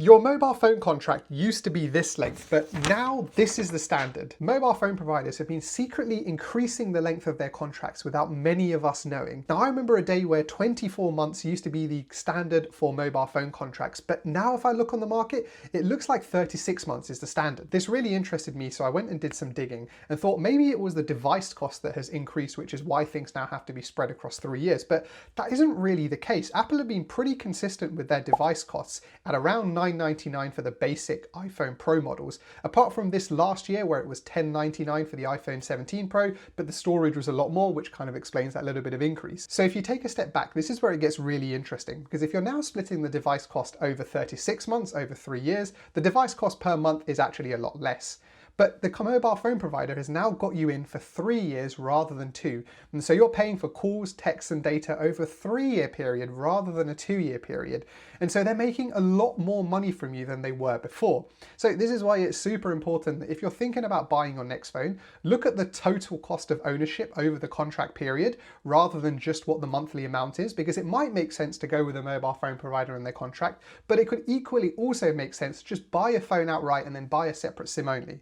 Your mobile phone contract used to be this length, but now this is the standard. Mobile phone providers have been secretly increasing the length of their contracts without many of us knowing. Now, I remember a day where 24 months used to be the standard for mobile phone contracts, but now if I look on the market, it looks like 36 months is the standard. This really interested me, so I went and did some digging and thought maybe it was the device cost that has increased, which is why things now have to be spread across 3 years, but that isn't really the case. Apple have been pretty consistent with their device costs at around $999 for the basic iPhone Pro models, apart from this last year where it was $1099 for the iPhone 17 Pro, but the storage was a lot more, which kind of explains that little bit of increase. So if you take a step back, this is where it gets really interesting, because if you're now splitting the device cost over 36 months, over 3 years, the device cost per month is actually a lot less. But the mobile phone provider has now got you in for 3 years rather than 2. And so you're paying for calls, texts, and data over a 3-year period rather than a 2-year period. And so they're making a lot more money from you than they were before. So this is why it's super important that if you're thinking about buying your next phone, look at the total cost of ownership over the contract period rather than just what the monthly amount is, because it might make sense to go with a mobile phone provider in their contract, but it could equally also make sense to just buy a phone outright and then buy a separate SIM only.